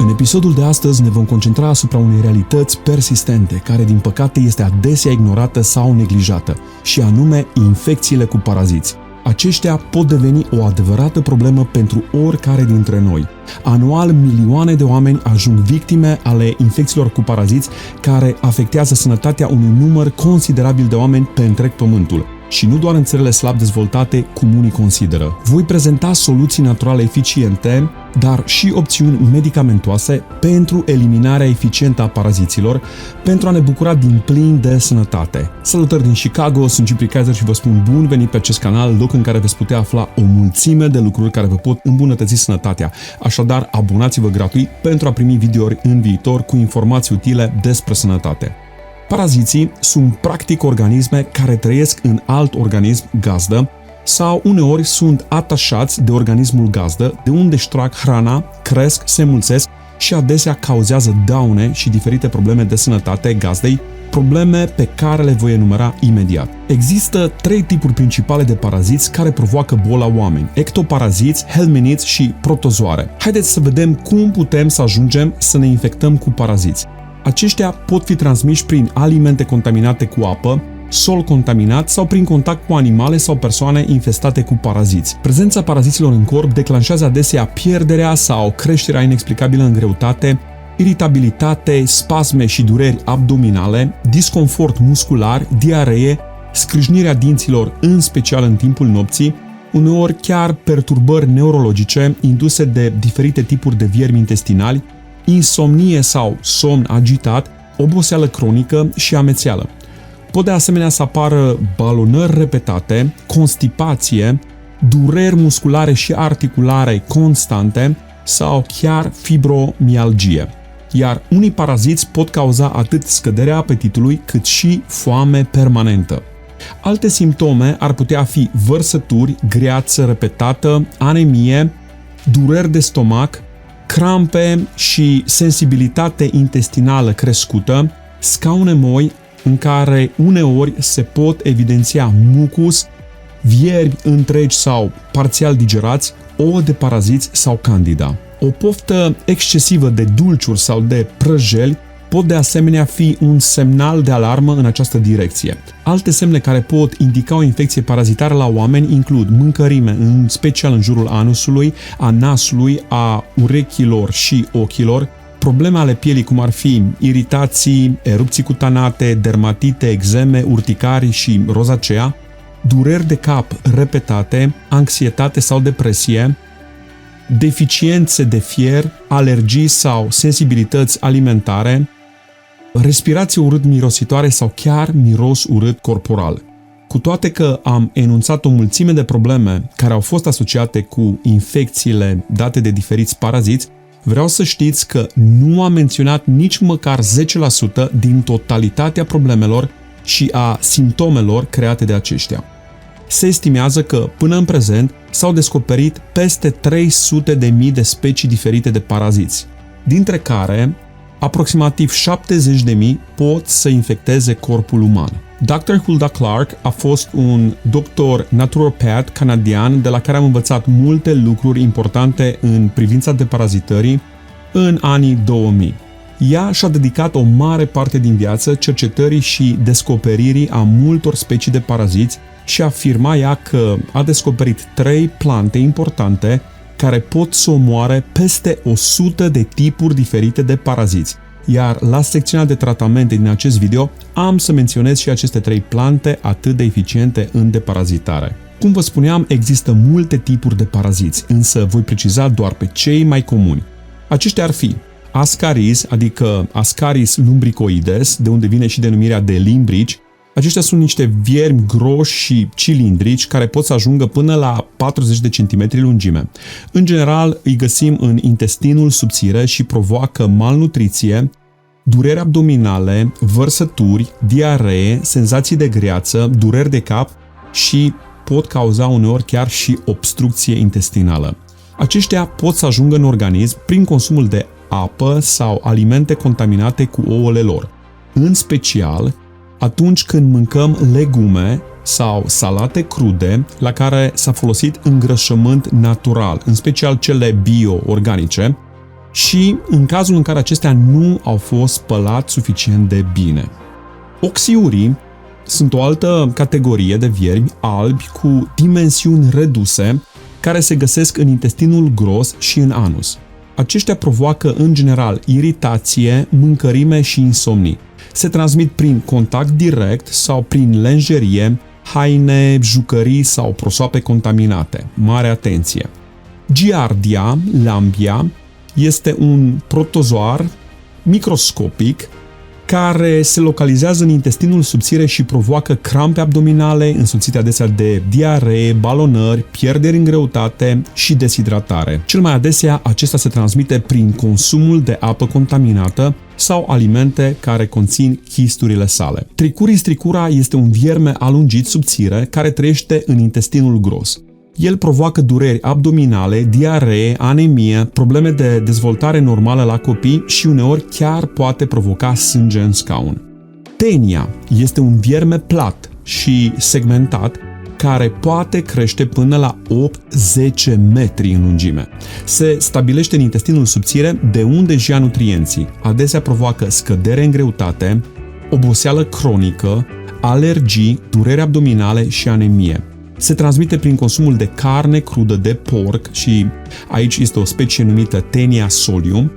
În episodul de astăzi ne vom concentra asupra unei realități persistente, care din păcate este adesea ignorată sau neglijată, și anume infecțiile cu paraziți. Aceștia pot deveni o adevărată problemă pentru oricare dintre noi. Anual, milioane de oameni ajung victime ale infecțiilor cu paraziți care afectează sănătatea unui număr considerabil de oameni pe întreg pământul. Și nu doar în țările slab dezvoltate, cum unii consideră. Voi prezenta soluții naturale eficiente, dar și opțiuni medicamentoase pentru eliminarea eficientă a paraziților, pentru a ne bucura din plin de sănătate. Salutări din Chicago, sunt Cipriu Kaiser și vă spun bun venit pe acest canal, loc în care veți putea afla o mulțime de lucruri care vă pot îmbunătăți sănătatea. Așadar, abonați-vă gratuit pentru a primi videouri în viitor cu informații utile despre sănătate. Paraziții sunt practic organisme care trăiesc în alt organism gazdă sau uneori sunt atașați de organismul gazdă, de unde își trag hrana, cresc, se înmulțesc și adesea cauzează daune și diferite probleme de sănătate gazdei, probleme pe care le voi enumera imediat. Există 3 tipuri principale de paraziți care provoacă boala oameni: ectoparaziți, helminiți și protozoare. Haideți să vedem cum putem să ajungem să ne infectăm cu paraziți. Aceștia pot fi transmiși prin alimente contaminate cu apă, sol contaminat sau prin contact cu animale sau persoane infestate cu paraziți. Prezența paraziților în corp declanșează adesea pierderea sau creșterea inexplicabilă în greutate, iritabilitate, spasme și dureri abdominale, disconfort muscular, diaree, scrâșnirea dinților, în special în timpul nopții, uneori chiar perturbări neurologice induse de diferite tipuri de viermi intestinali, insomnie sau somn agitat, oboseală cronică și amețeală. Pot de asemenea să apară balonări repetate, constipație, dureri musculare și articulare constante sau chiar fibromialgie. Iar unii paraziți pot cauza atât scăderea apetitului cât și foame permanentă. Alte simptome ar putea fi vărsături, greață repetată, anemie, dureri de stomac, crampe și sensibilitate intestinală crescută, scaune moi în care uneori se pot evidenția mucus, viermi întregi sau parțial digerați, ouă de paraziți sau candida. O poftă excesivă de dulciuri sau de prăjeli pot de asemenea fi un semnal de alarmă în această direcție. Alte semne care pot indica o infecție parazitară la oameni includ mâncărime, în special în jurul anusului, a nasului, a urechilor și ochilor, probleme ale pielii cum ar fi iritații, erupții cutanate, dermatite, eczeme, urticarii și rozacea, dureri de cap repetate, anxietate sau depresie, deficiențe de fier, alergii sau sensibilități alimentare, respirație urât-mirositoare sau chiar miros urât corporal. Cu toate că am enunțat o mulțime de probleme care au fost asociate cu infecțiile date de diferiți paraziți, vreau să știți că nu am menționat nici măcar 10% din totalitatea problemelor și a simptomelor create de aceștia. Se estimează că, până în prezent, s-au descoperit peste 300.000 de specii diferite de paraziți, dintre care aproximativ 70.000 pot să infecteze corpul uman. Dr. Hulda Clark a fost un doctor naturopat canadian de la care am învățat multe lucruri importante în privința deparazitării în anii 2000. Ea și-a dedicat o mare parte din viață cercetării și descoperirii a multor specii de paraziți și afirma ea că a descoperit 3 plante importante care pot să omoare peste 100 de tipuri diferite de paraziți. Iar la secțiunea de tratamente din acest video am să menționez și aceste 3 plante atât de eficiente în deparazitare. Cum vă spuneam, există multe tipuri de paraziți, însă voi preciza doar pe cei mai comuni. Aceștia ar fi Ascaris, adică Ascaris lumbricoides, de unde vine și denumirea de limbrici. Aceștia sunt niște viermi groși și cilindrici care pot să ajungă până la 40 de centimetri lungime. În general, îi găsim în intestinul subțire și provoacă malnutriție, dureri abdominale, vărsături, diaree, senzații de greață, dureri de cap și pot cauza uneori chiar și obstrucție intestinală. Aceștia pot să ajungă în organism prin consumul de apă sau alimente contaminate cu ouăle lor. În special, atunci când mâncăm legume sau salate crude la care s-a folosit îngrășământ natural, în special cele bio-organice, și în cazul în care acestea nu au fost spălat suficient de bine. Oxiurii sunt o altă categorie de viermi albi cu dimensiuni reduse care se găsesc în intestinul gros și în anus. Aceștia provoacă în general iritație, mâncărime și insomnii. Se transmit prin contact direct sau prin lenjerie, haine, jucării sau prosoape contaminate. Mare atenție! Giardia, lambia, este un protozoar microscopic care se localizează în intestinul subțire și provoacă crampe abdominale, însoțite adesea de diaree, balonări, pierderi în greutate și deshidratare. Cel mai adesea, acesta se transmite prin consumul de apă contaminată sau alimente care conțin chisturile sale. Tricuris tricura este un vierme alungit subțire care trăiește în intestinul gros. El provoacă dureri abdominale, diaree, anemie, probleme de dezvoltare normală la copii și uneori chiar poate provoca sânge în scaun. Tenia este un vierme plat și segmentat care poate crește până la 8-10 metri în lungime. Se stabilește în intestinul subțire de unde își ia nutrienții. Adesea provoacă scădere în greutate, oboseală cronică, alergii, dureri abdominale și anemie. Se transmite prin consumul de carne crudă de porc și aici este o specie numită Taenia solium,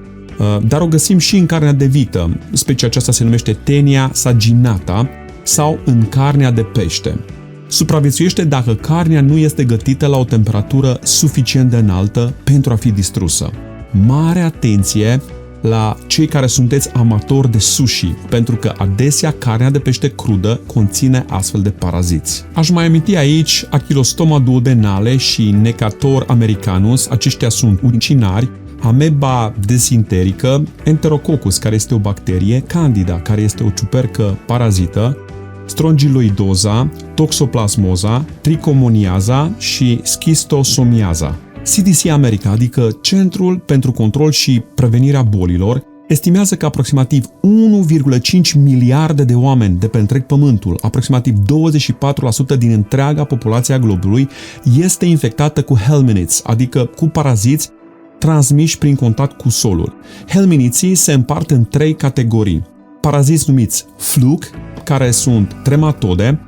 dar o găsim și în carnea de vită. Specia aceasta se numește Taenia saginata sau în carnea de pește. Supraviețuiește dacă carnea nu este gătită la o temperatură suficient de înaltă pentru a fi distrusă. Mare atenție la cei care sunteți amatori de sushi, pentru că adesea carnea de pește crudă conține astfel de paraziți. Aș mai aminti aici Achilostoma duodenale și Necator americanus, aceștia sunt urcinari, Ameba desinterică, Enterococcus, care este o bacterie, Candida, care este o ciupercă parazită, Strongyloidoza, Toxoplasmoza, Trichomoniaza și Schistosomiaza. CDC America, adică Centrul pentru Control și Prevenirea Bolilor, estimează că aproximativ 1,5 miliarde de oameni de pe întreg pământul, aproximativ 24% din întreaga populație a globului, este infectată cu helminthids, adică cu paraziți transmiși prin contact cu solul. Helminthiții se împart în 3 categorii. Paraziți numiți fluke, care sunt trematode,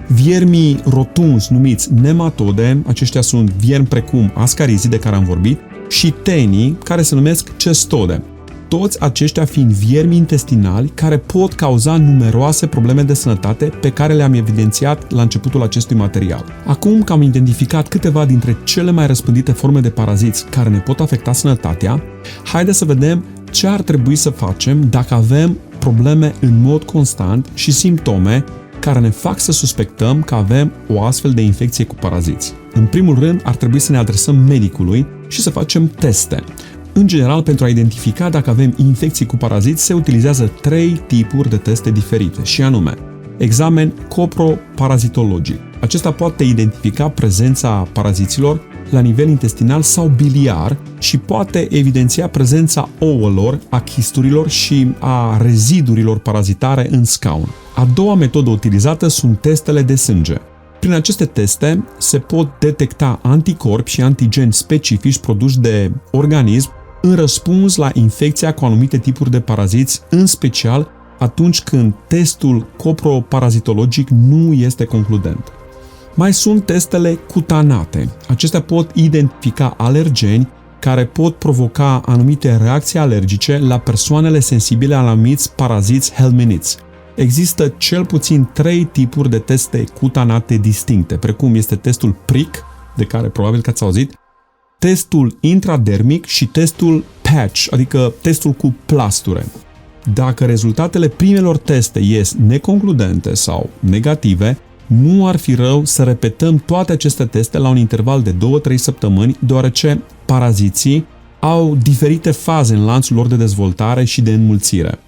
viermii rotunzi numiți nematode, aceștia sunt viermi precum ascarizii de care am vorbit, și tenii, care se numesc cestode. Toți aceștia fiind viermi intestinali care pot cauza numeroase probleme de sănătate pe care le-am evidențiat la începutul acestui material. Acum că am identificat câteva dintre cele mai răspândite forme de paraziți care ne pot afecta sănătatea, haideți să vedem ce ar trebui să facem dacă avem probleme în mod constant și simptome care ne fac să suspectăm că avem o astfel de infecție cu paraziți. În primul rând, ar trebui să ne adresăm medicului și să facem teste. În general, pentru a identifica dacă avem infecții cu paraziți, se utilizează 3 tipuri de teste diferite, și anume examen coproparazitologic. Acesta poate identifica prezența paraziților la nivel intestinal sau biliar și poate evidenția prezența ouălor, a chisturilor și a rezidurilor parazitare în scaun. A doua metodă utilizată sunt testele de sânge. Prin aceste teste se pot detecta anticorpi și antigeni specifici produși de organism în răspuns la infecția cu anumite tipuri de paraziți, în special atunci când testul coproparazitologic nu este concludent. Mai sunt testele cutanate. Acestea pot identifica alergeni care pot provoca anumite reacții alergice la persoanele sensibile la anumiți paraziți helminthids. Există cel puțin 3 tipuri de teste cutanate distincte, precum este testul PRIC, de care probabil că ați auzit, testul intradermic și testul patch, adică testul cu plasture. Dacă rezultatele primelor teste ies neconcludente sau negative, nu ar fi rău să repetăm toate aceste teste la un interval de 2-3 săptămâni, deoarece paraziții au diferite faze în lanțul lor de dezvoltare și de înmulțire.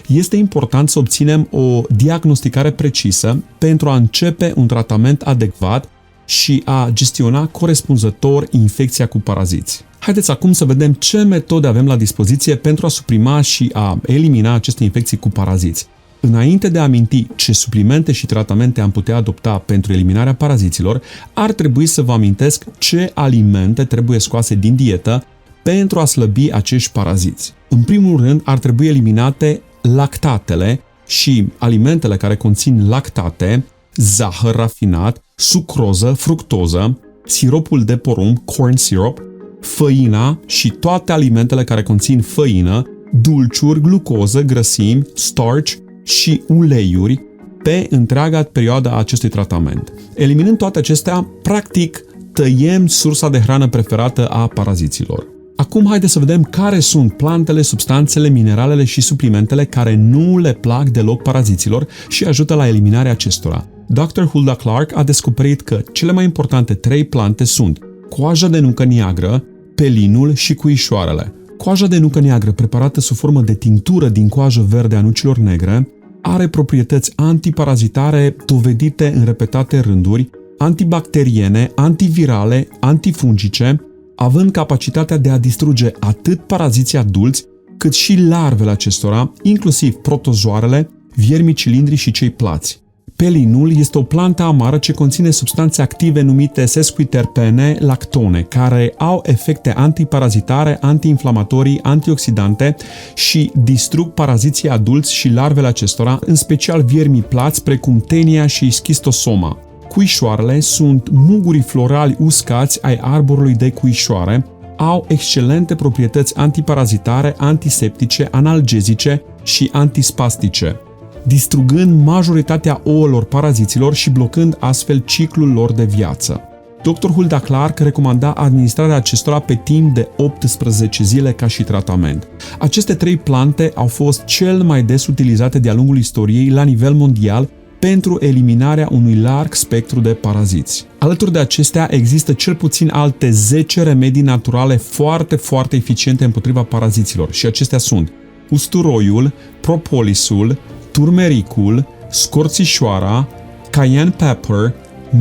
Este important să obținem o diagnosticare precisă pentru a începe un tratament adecvat și a gestiona corespunzător infecția cu paraziți. Haideți acum să vedem ce metode avem la dispoziție pentru a suprima și a elimina aceste infecții cu paraziți. Înainte de a aminti ce suplimente și tratamente am putea adopta pentru eliminarea paraziților, ar trebui să vă amintesc ce alimente trebuie scoase din dietă pentru a slăbi acești paraziți. În primul rând, ar trebui eliminate lactatele și alimentele care conțin lactate, zahăr rafinat, sucroză, fructoză, siropul de porumb, corn syrup, făina și toate alimentele care conțin făină, dulciuri, glucoză, grăsimi, starch și uleiuri pe întreaga perioadă a acestui tratament. Eliminând toate acestea, practic tăiem sursa de hrană preferată a paraziților. Acum haideți să vedem care sunt plantele, substanțele, mineralele și suplimentele care nu le plac deloc paraziților și ajută la eliminarea acestora. Dr. Hulda Clark a descoperit că cele mai importante 3 plante sunt coaja de nucă neagră, pelinul și cuișoarele. Coaja de nucă neagră, preparată sub formă de tinctură din coajă verde a nucilor negre, are proprietăți antiparazitare dovedite în repetate rânduri, antibacteriene, antivirale, antifungice, având capacitatea de a distruge atât paraziții adulți, cât și larvele acestora, inclusiv protozoarele, viermii cilindri și cei plați. Pelinul este o plantă amară ce conține substanțe active numite sesquiterpene lactone, care au efecte antiparazitare, antiinflamatorii, antioxidante și distrug paraziții adulți și larvele acestora, în special viermii plați precum tenia și schistosoma. Cuișoarele sunt mugurii florali uscați ai arborului de cuișoare, au excelente proprietăți antiparazitare, antiseptice, analgezice și antispastice, distrugând majoritatea ouălor paraziților și blocând astfel ciclul lor de viață. Dr. Hulda Clark recomanda administrarea acestora pe timp de 18 zile ca și tratament. Aceste 3 plante au fost cel mai des utilizate de-a lungul istoriei la nivel mondial pentru eliminarea unui larg spectru de paraziți. Alături de acestea, există cel puțin alte 10 remedii naturale foarte eficiente împotriva paraziților și acestea sunt usturoiul, propolisul, turmericul, scorțișoara, cayenne pepper,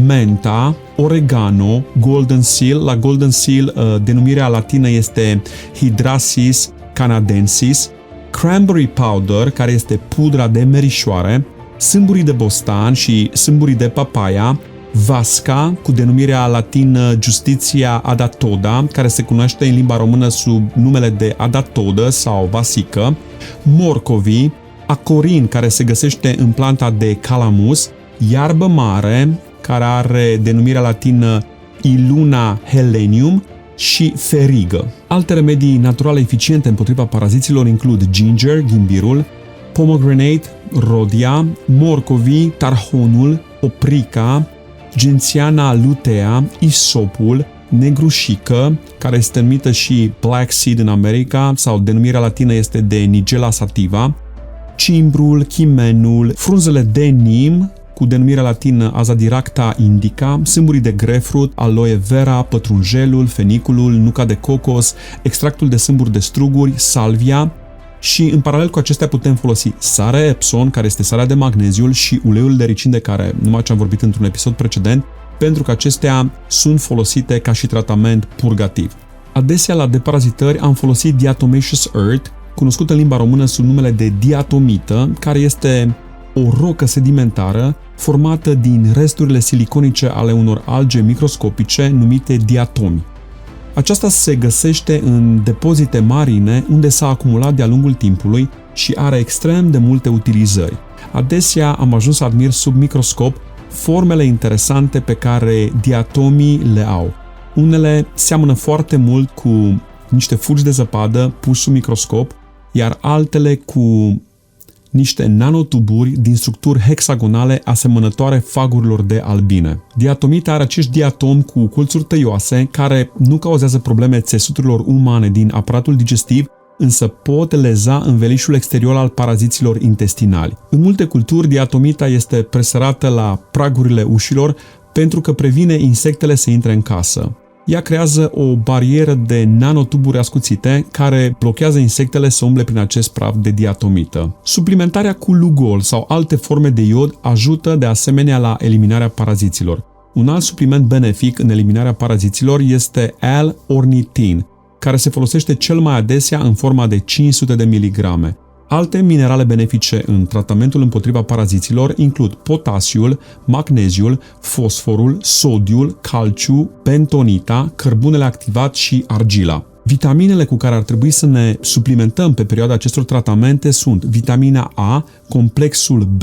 menta, oregano, golden seal. La golden seal denumirea latină este Hydrastis canadensis, cranberry powder, care este pudra de merișoare, sâmburii de bostan și sâmburii de papaya, vasca, cu denumirea latină Justitia adatoda, care se cunoaște în limba română sub numele de adatodă sau vasică, morcovii, acorin, care se găsește în planta de calamus, iarbă mare, care are denumirea latină Iluna helenium, și ferigă. Alte remedii naturale eficiente împotriva paraziților includ ginger, ghimbirul, pomegranate, rodia, morcovii, tarhonul, oprica, gențiana lutea, isopul, negrușică, care este numită și black seed în America sau denumirea latină este de Nigella sativa, cimbrul, chimenul, frunzele de nim, cu denumirea latină Azadiracta indica, sâmburii de grapefruit, aloe vera, pătrunjelul, feniculul, nuca de cocos, extractul de sâmburi de struguri, salvia și în paralel cu acestea putem folosi sarea Epsom, care este sarea de magneziul, și uleiul de ricin, de care numai ce am vorbit într-un episod precedent, pentru că acestea sunt folosite ca și tratament purgativ. Adesea la deparazitări am folosit diatomaceous earth, cunoscută în limba română sub numele de diatomită, care este o rocă sedimentară formată din resturile siliconice ale unor alge microscopice numite diatomi. Aceasta se găsește în depozite marine unde s-a acumulat de-a lungul timpului și are extrem de multe utilizări. Adesea am ajuns să admir sub microscop formele interesante pe care diatomii le au. Unele seamănă foarte mult cu niște fulgi de zăpadă puși sub microscop, iar altele cu niște nanotuburi din structuri hexagonale asemănătoare fagurilor de albine. Diatomita are acești diatomi cu colțuri tăioase care nu cauzează probleme țesuturilor umane din aparatul digestiv, însă pot leza învelișul exterior al paraziților intestinali. În multe culturi, diatomita este presărată la pragurile ușilor pentru că previne insectele să intre în casă. Ea creează o barieră de nanotuburi ascuțite care blochează insectele să umble prin acest praf de diatomită. Suplimentarea cu lugol sau alte forme de iod ajută de asemenea la eliminarea paraziților. Un alt supliment benefic în eliminarea paraziților este L-ornitin, care se folosește cel mai adesea în forma de 500 de miligrame. Alte minerale benefice în tratamentul împotriva paraziților includ potasiul, magneziul, fosforul, sodiul, calciu, bentonita, cărbunele activat și argila. Vitaminele cu care ar trebui să ne suplimentăm pe perioada acestor tratamente sunt vitamina A, complexul B,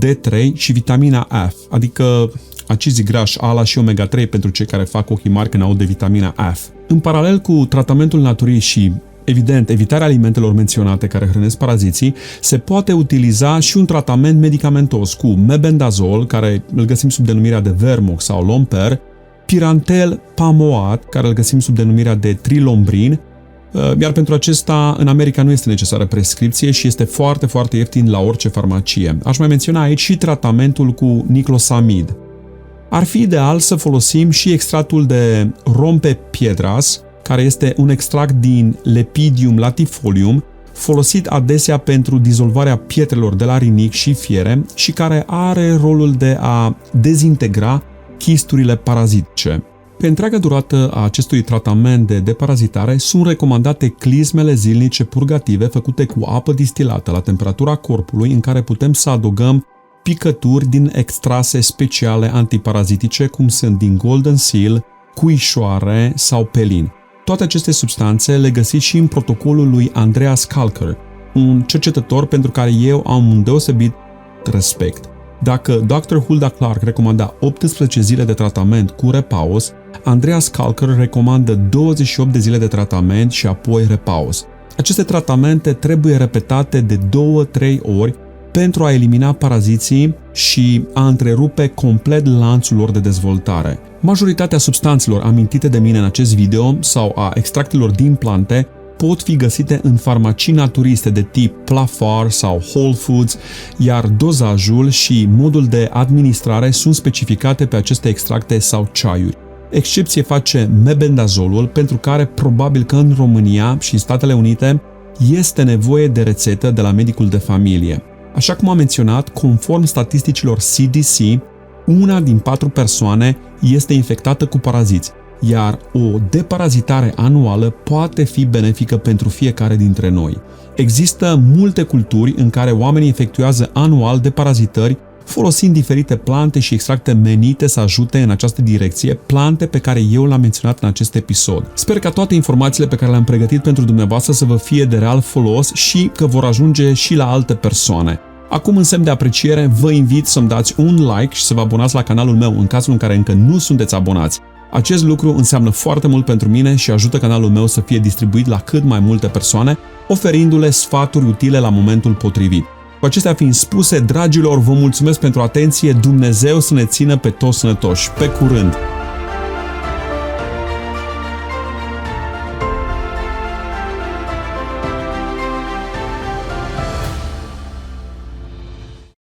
D3 și vitamina F, adică acizii grași ALA și omega-3 pentru cei care fac ochii mari când aud de vitamina F. În paralel cu tratamentul naturii și, evident, evitarea alimentelor menționate care hrănesc paraziții, se poate utiliza și un tratament medicamentos cu mebendazol, care îl găsim sub denumirea de Vermox sau Lomper, Pirantel Pamoat, care îl găsim sub denumirea de Trilombrin, iar pentru acesta în America nu este necesară prescripție și este foarte, foarte ieftin la orice farmacie. Aș mai menționa aici și tratamentul cu niclosamid. Ar fi ideal să folosim și extractul de Rompe Piedras, care este un extract din Lepidium latifolium, folosit adesea pentru dizolvarea pietrelor de la rinic și fiere și care are rolul de a dezintegra chisturile parazitice. Pe întreaga durată a acestui tratament de deparazitare sunt recomandate clismele zilnice purgative făcute cu apă distilată la temperatura corpului, în care putem să adăugăm picături din extrase speciale antiparazitice, cum sunt din Golden Seal, cuișoare sau pelin. Toate aceste substanțe le găsiți și în protocolul lui Andreas Kalker, un cercetător pentru care eu am un deosebit respect. Dacă Dr. Hulda Clark recomanda 18 zile de tratament cu repaus, Andreas Kalker recomandă 28 de zile de tratament și apoi repaus. Aceste tratamente trebuie repetate de 2-3 ori pentru a elimina paraziții și a întrerupe complet lanțul lor de dezvoltare. Majoritatea substanțelor amintite de mine în acest video sau a extractelor din plante pot fi găsite în farmacii naturiste de tip Plafar sau Whole Foods, iar dozajul și modul de administrare sunt specificate pe aceste extracte sau ceaiuri. Excepție face mebendazolul, pentru care probabil că în România și în Statele Unite este nevoie de rețetă de la medicul de familie. Așa cum am menționat, conform statisticilor CDC, 1 din 4 persoane este infectată cu paraziți, iar o deparazitare anuală poate fi benefică pentru fiecare dintre noi. Există multe culturi în care oamenii efectuează anual deparazitări folosind diferite plante și extracte menite să ajute în această direcție, plante pe care eu le-am menționat în acest episod. Sper ca toate informațiile pe care le-am pregătit pentru dumneavoastră să vă fie de real folos și că vor ajunge și la alte persoane. Acum, în semn de apreciere, vă invit să-mi dați un like și să vă abonați la canalul meu în cazul în care încă nu sunteți abonați. Acest lucru înseamnă foarte mult pentru mine și ajută canalul meu să fie distribuit la cât mai multe persoane, oferindu-le sfaturi utile la momentul potrivit. Cu acestea fiind spuse, dragilor, vă mulțumesc pentru atenție, Dumnezeu să ne țină pe toți sănătoși. Pe curând!